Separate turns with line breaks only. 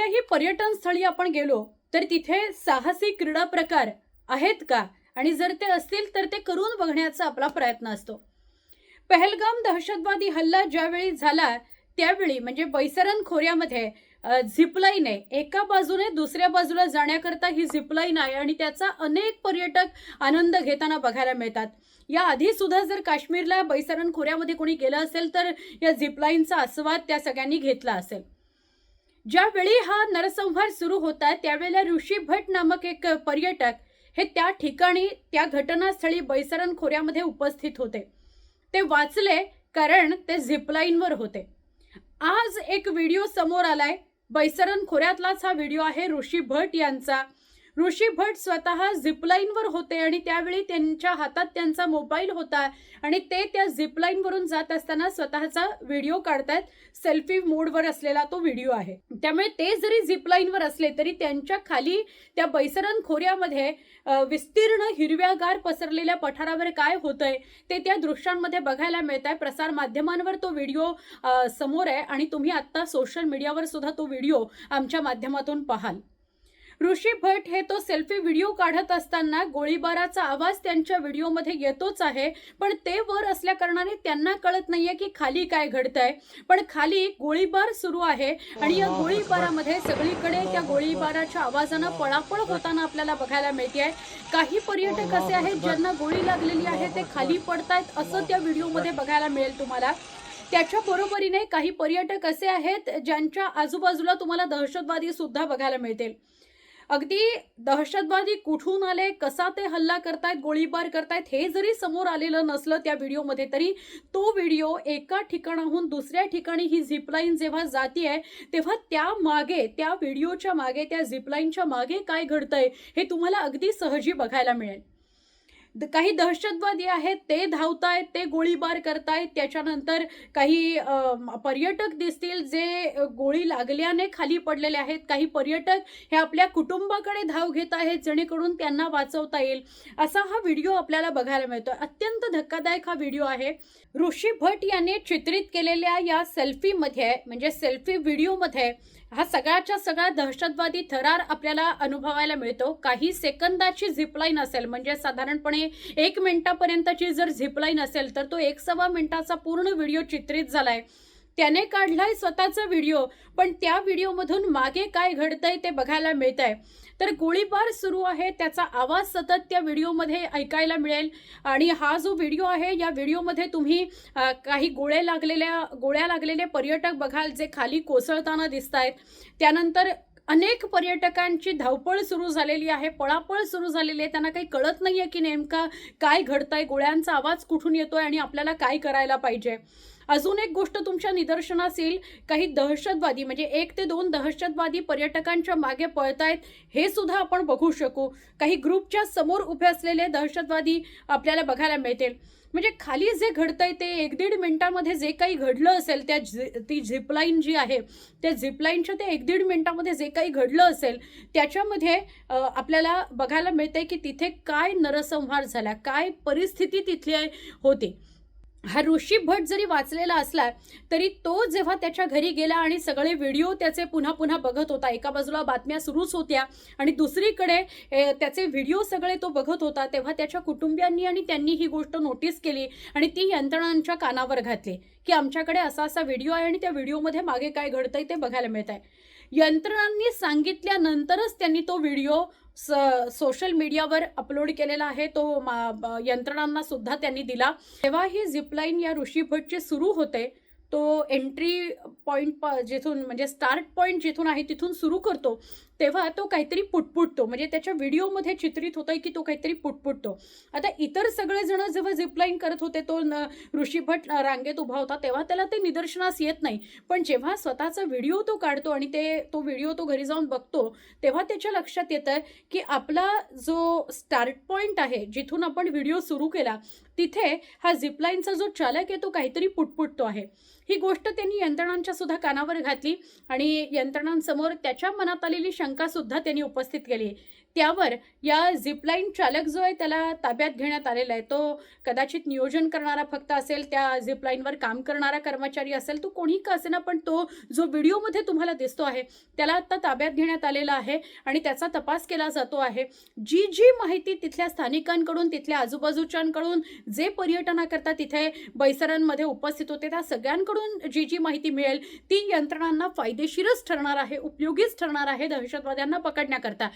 कोणत्याही पर्यटन स्थळी आपण गेलो तर तिथे साहसी क्रीडा प्रकार आहेत का, आणि जर ते असतील तर ते करून बघण्याचा आपला प्रयत्न असतो. पहलगाम दहशतवादी हल्ला ज्यावेळी झाला त्यावेळी म्हणजे बैसरन खोऱ्यामध्ये झिपलाईन आहे. एका बाजूने दुसऱ्या बाजूला जाण्याकरता ही झिपलाईन आहे आणि त्याचा अनेक पर्यटक आनंद घेताना बघायला मिळतात. या आधी सुद्धा जर काश्मीरला बैसरन खोऱ्यामध्ये कोणी गेलं असेल तर या झिपलाईनचा आस्वाद त्या सगळ्यांनी घेतला असेल. ज्यावेळी हा नरसंहार सुरू होता त्यावेळेला ऋषी भट नामक एक पर्यटक हे त्या ठिकाणी त्या घटनास्थळी बैसरन खोऱ्यामध्ये उपस्थित होते. ते वाचले कारण ते झिपलाईनवर होते. आज एक व्हिडिओ समोर आलाय, बैसरन खोऱ्यातलाच हा व्हिडिओ आहे ऋषी भट यांचा. ऋषी भट स्वतः झिपलाईनवर होते आणि त्यावेळी त्यांच्या हातात त्यांचा मोबाईल होता आणि ते त्या झिपलाईनवरून जात असताना स्वतःचा व्हिडिओ काढतात. सेल्फी मोडवर असलेला तो व्हिडिओ आहे. त्यामुळे ते जरी झिपलाईनवर असले तरी त्यांच्या खाली त्या बैसरन खोऱ्यामध्ये विस्तीर्ण हिरव्यागार पसरलेल्या पठारावर काय होतंय ते त्या दृश्यांमध्ये बघायला मिळत आहे. प्रसार माध्यमांवर तो व्हिडिओ समोर आहे आणि तुम्ही आता सोशल मीडियावर सुद्धा तो व्हिडिओ आमच्या माध्यमातून पाहाल. ऋषी भट हे तो सेल्फी व्हिडिओ काढत असताना गोळीबाराचा आवाज त्यांच्या व्हिडिओमध्ये येतोच आहे, पण ते वर असल्या कारणाने त्यांना कळत नाहीये की खाली काय घडतंय. पण खाली गोळीबार सुरू आहे आणि या गोळीबारामध्ये सगळीकडे त्या गोळीबाराच्या आवाजानं पळापळ होताना आपल्याला बघायला मिळते. काही पर्यटक असे आहेत ज्यांना गोळी लागलेली आहे, ते खाली पडतायत असं त्या व्हिडिओमध्ये बघायला मिळेल तुम्हाला. त्याच्या बरोबरीने काही पर्यटक असे आहेत ज्यांच्या आजूबाजूला तुम्हाला दहशतवादी सुद्धा बघायला मिळतील. अगदी दहशतवादी कुठून आले, कसा ते हल्ला करतायत, गोळीबार करतायत हे जरी समोर आलेलं नसलं त्या व्हिडिओमध्ये, तरी तो व्हिडिओ एका ठिकाणाहून दुसऱ्या ठिकाणी ही झिपलाईन जेव्हा जातीये तेव्हा त्या मागे, त्या व्हिडिओच्या मागे, त्या झिपलाईनच्या मागे काय घडतंय हे तुम्हाला अगदी सहजी बघायला मिळेल. काही दहशतवादी आहेत ते धावतायत, ते गोळीबार करतायत. त्याच्यानंतर काही पर्यटक दिसतील जे गोळी लागल्याने खाली पडलेले आहेत. काही पर्यटक हे आपल्या कुटुंबाकडे धाव घेत आहेत जेणेकरून त्यांना वाचवता येईल. असा हा व्हिडिओ आपल्याला बघायला मिळतो. अत्यंत धक्कादायक हा व्हिडिओ आहे. ऋषी भट यांनी चित्रित केलेल्या या सेल्फीमध्ये म्हणजे सेल्फी व्हिडिओमध्ये हा सगळ्याच्या सगळा दहशतवादी थरार आपल्याला अनुभवायला मिळतो. काही सेकंदाची झिपलाईन असेल म्हणजे साधारणपणे 1 मिनिटापर्यंतची जर झिपलाईन असेल तर तो 1.25 मिनिटाचा पूर्ण व्हिडिओ चित्रित झालाय. त्याने काढलाय स्वतःचा व्हिडिओ, पण त्या व्हिडिओमधून मागे काय घडतंय ते बघायला मिळतंय. तर गोळीबार सुरू आहे, त्याचा आवाज सतत त्या व्हिडिओमध्ये ऐकायला मिळेल. आणि हा जो व्हिडिओ आहे या व्हिडिओमध्ये तुम्ही काही गोळ्या लागलेले पर्यटक बघाल जे खाली कोसळताना दिसत आहेत. त्यानंतर अनेक पर्यटकांची धावपळ सुरू झालेली आहे, पळापळ सुरू झालेली आहे. त्यांना काही कळत नाहीये की नेमका काय घडतंय, गोळ्यांचा आवाज कुठून येतोय आणि आपल्याला काय करायला पाहिजे. अजून एक गोष्ट तुमच्या निदर्शनास येईल, काही दहशतवादी म्हणजे 1 ते 2 दहशतवादी पर्यटकांच्या मागे पळतायत हे सुद्धा आपण बघू शकू. काही ग्रुपच्या समोर उभे असलेले दहशतवादी आपल्याला बघायला मिळतील. म्हणजे खाली जे घडतंय ते 1-1.5 मिनिटामध्ये जे काही घडलं असेल ती झिपलाईन जी आहे त्या झिपलाईनच्या ते 1-1.5 मिनिटामध्ये जे काही घडलं असेल त्याच्यामध्ये आपल्याला बघायला मिळतंय की तिथे काय नरसंहार झाला, काय परिस्थिती तिथली होती. हा ऋषी भट जरी वाचलेला असला तरी तो जेव्हा त्याच्या घरी गेला आणि सगळे व्हिडिओ त्याचे पुन्हा पुन्हा बघत होता, एका बाजूला बातम्या सुरूच होत्या आणि दुसरीकडे त्याचे व्हिडिओ सगळे तो बघत होता, तेव्हा त्याच्या कुटुंबियांनी आणि त्यांनी ही गोष्ट नोटीस केली आणि ती यंत्रणांच्या कानावर घातली की आमच्याकडे असा असा व्हिडिओ आहे आणि त्या व्हिडिओमध्ये मागे काय घडतंय ते बघायला मिळत आहे. यंत्रणांनी सांगितल्यानंतरच त्यांनी तो व्हिडिओ सोशल मीडियावर अपलोड केलेला आहे. तो यंत्रणांना सुद्धा त्यांनी दिला. तेव्हा ही झिपलाईन या ऋषी भटची सुरू होते. तो एंट्री पॉईंट जिथून म्हणजे स्टार्ट पॉईंट जिथून आहे तिथून सुरू करतो तेव्हा तो काहीतरी पुटपुटतो. म्हणजे त्याच्या व्हिडिओमध्ये चित्रित होतंय की तो काहीतरी पुटपुटतो. आता इतर सगळेजण जेव्हा झिपलाईन करत होते तो ऋषी भट रांगेत उभा होता तेव्हा त्याला ते निदर्शनास येत नाही. पण जेव्हा स्वतःचा व्हिडिओ तो काढतो आणि तो व्हिडिओ तो घरी जाऊन बघतो तेव्हा त्याच्या लक्षात येतं की आपला जो स्टार्ट पॉईंट आहे जिथून आपण व्हिडिओ सुरू केला तिथे हा झिपलाईनचा जो चालक आहे तो काहीतरी पुटपुटतो आहे. ही गोष्ट त्यांनी यंत्रणांच्या सुद्धा कानावर घातली आणि यंत्रणांसमोर त्याच्या मनात आलेली शंका सुद्धा त्यांनी उपस्थित केली. त्यावर या झिपलाईन चालक जो आहे त्याला ताब्यात घेण्यात आलेला आहे. तो कदाचित नियोजन करणारा फक्त असेल, त्या झिपलाईनवर काम करणारा कर्मचारी असेल, तो कोणी का असेना, पण तो जो व्हिडिओमध्ये तुम्हाला दिसतो आहे त्याला आता ताब्यात घेण्यात आलेला आहे आणि त्याचा तपास केला जातो आहे. जी माहिती तिथल्या स्थानिकांकडून, तिथल्या आजूबाजूच्यांकडून, जे पर्यटनाकरता तिथे बैसरांमध्ये उपस्थित होते त्या सगळ्यांकडून जी माहिती मिळेल ती यंत्रणांना फायदेशीरच ठरणार आहे, उपयोगीच ठरणार आहे दहशतवाद्यांना पकडण्याकरता.